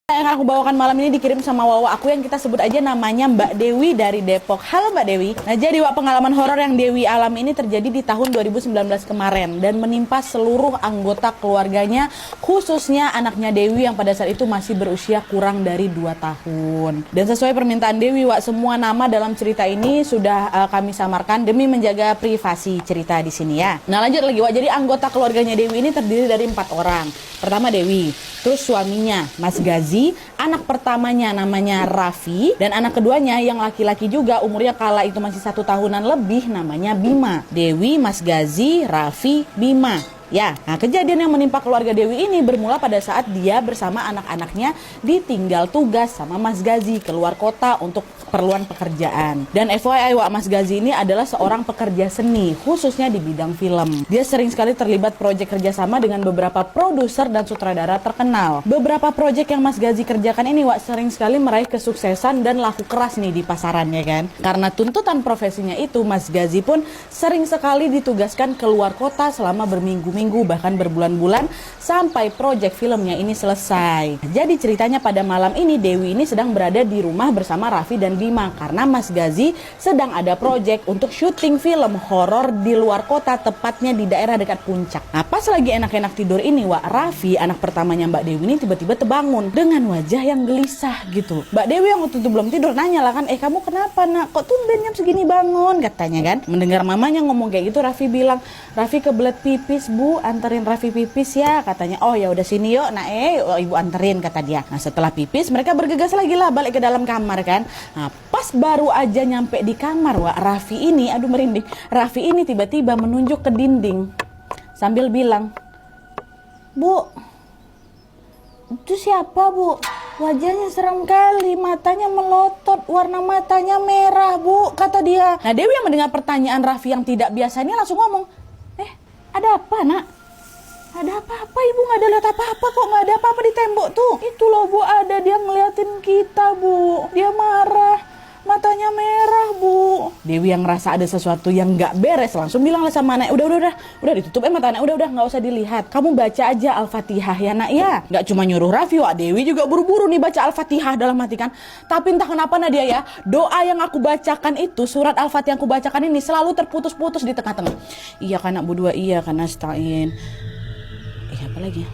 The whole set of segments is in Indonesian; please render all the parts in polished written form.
Yang aku bawakan malam ini dikirim sama Wawa aku yang kita sebut aja namanya Mbak Dewi dari Depok. Halo Mbak Dewi. Nah jadi Wak, pengalaman horor yang Dewi alami ini terjadi di tahun 2019 kemarin dan menimpa seluruh anggota keluarganya, khususnya anaknya Dewi yang pada saat itu masih berusia kurang dari 2 tahun. Dan sesuai permintaan Dewi Wak, semua nama dalam cerita ini sudah kami samarkan demi menjaga privasi cerita di sini ya. Nah lanjut lagi Wak, jadi anggota keluarganya Dewi ini terdiri dari 4 orang. Pertama Dewi, terus suaminya Mas Gazi, anak pertamanya namanya Raffi, dan anak keduanya yang laki-laki juga umurnya kala itu masih 1 tahunan lebih namanya Bima. Dewi, Mas Gazi, Raffi, Bima. Ya, nah kejadian yang menimpa keluarga Dewi ini bermula pada saat dia bersama anak-anaknya ditinggal tugas sama Mas Gazi keluar kota untuk keperluan pekerjaan. Dan FYI Wak, Mas Gazi ini adalah seorang pekerja seni, khususnya di bidang film. Dia sering sekali terlibat proyek kerjasama dengan beberapa produser dan sutradara terkenal. Beberapa proyek yang Mas Gazi kerjakan ini Wak, sering sekali meraih kesuksesan dan laku keras nih di pasarannya kan. Karena tuntutan profesinya itu, Mas Gazi pun sering sekali ditugaskan keluar kota selama berminggu-minggu bahkan berbulan-bulan sampai proyek filmnya ini selesai. Jadi ceritanya pada malam ini Dewi ini sedang berada di rumah bersama Raffi dan Bima karena Mas Gazi sedang ada proyek untuk syuting film horor di luar kota, tepatnya di daerah dekat puncak. Nah pas lagi enak-enak tidur ini Wak, Raffi anak pertamanya Mbak Dewi ini tiba-tiba terbangun dengan wajah yang gelisah gitu. Mbak Dewi yang waktu itu belum tidur nanya lah kan, kamu kenapa nak, kok tumben jam segini bangun, katanya kan. Mendengar mamanya ngomong kayak gitu, Raffi bilang, Raffi kebelet pipis bu, anterin Raffi pipis ya, katanya. Oh ya udah sini yuk nak, ibu anterin, kata dia. Nah setelah pipis mereka bergegas lagi lah balik ke dalam kamar kan. Nah pas baru aja nyampe di kamar Wak, Raffi ini, aduh merinding, Raffi ini tiba-tiba menunjuk ke dinding sambil bilang, Bu, itu siapa bu? Wajahnya serem kali, matanya melotot, warna matanya merah bu, kata dia. Nah Dewi yang mendengar pertanyaan Raffi yang tidak biasa ini langsung ngomong, ada apa nak? Ada apa-apa ibu, nggak ada lihat apa-apa kok, nggak ada apa-apa di tembok tuh. Itu loh bu, ada dia ngeliatin kita bu, dia marah, matanya merah bu. Dewi yang ngerasa ada sesuatu yang nggak beres langsung bilang lah sama anak, udah ditutup matanya, udah nggak usah dilihat. Kamu baca aja Al-Fatihah ya nak ya. Nggak cuma nyuruh Raffi, Wak, Dewi juga buru-buru nih baca Al-Fatihah dalam hati kan. Tapi entah kenapa Nadia ya, doa yang aku bacakan itu, surat Al-Fatihah yang aku bacakan ini selalu terputus-putus di tengah-tengah. Iya kan nak budua, iya kan nasta'in. Apa lagi?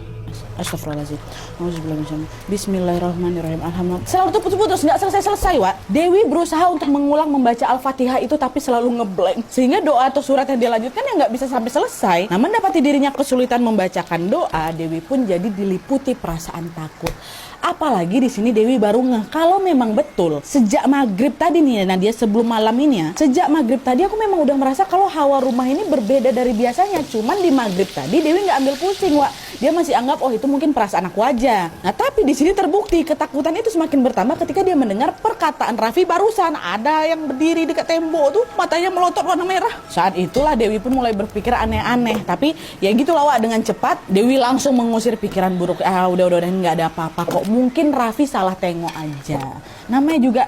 Astagfirullahaladzim. Bismillahirrahmanirrahim. Alhamdulillah. Selalu terputus-putus, nggak selesai-selesai Wak. Dewi berusaha untuk mengulang membaca Al-Fatihah itu tapi selalu ngeblank. Sehingga doa atau surat yang dia lanjutkan yang nggak bisa sampai selesai. Nah mendapati dirinya kesulitan membacakan doa, Dewi pun jadi diliputi perasaan takut. Apalagi di sini Dewi baru ngeh kalau memang betul sejak maghrib tadi nih Nadia, sebelum malam ini ya, sejak maghrib tadi aku memang udah merasa kalau hawa rumah ini berbeda dari biasanya. Cuman di maghrib tadi Dewi nggak ambil pusing Wak, dia masih anggap oh itu mungkin perasaan aku aja. Nah tapi di sini terbukti ketakutan itu semakin bertambah ketika dia mendengar perkataan Raffi barusan, ada yang berdiri dekat tembok tuh matanya melotot warna merah. Saat itulah Dewi pun mulai berpikir aneh-aneh, tapi ya gitulah Wak, dengan cepat Dewi langsung mengusir pikiran buruk. Udah nggak ada apa-apa kok, mungkin Raffi salah tengok aja. Namanya juga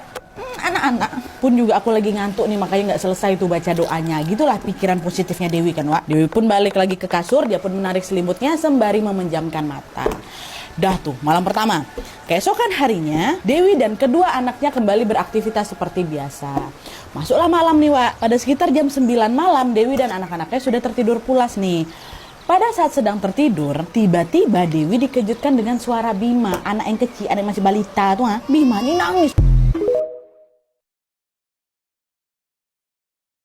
anak-anak. Pun juga aku lagi ngantuk nih, makanya nggak selesai tuh baca doanya. Gitulah pikiran positifnya Dewi kan Wak. Dewi pun balik lagi ke kasur, dia pun menarik selimutnya sembari memejamkan mata. Dah tuh malam pertama. Keesokan harinya Dewi dan kedua anaknya kembali beraktivitas seperti biasa. Masuklah malam nih Wak. Pada sekitar jam 9 malam Dewi dan anak-anaknya sudah tertidur pulas nih. Pada saat sedang tertidur, tiba-tiba Dewi dikejutkan dengan suara Bima, anak yang kecil, anak masih balita tuh. Bima ini nangis.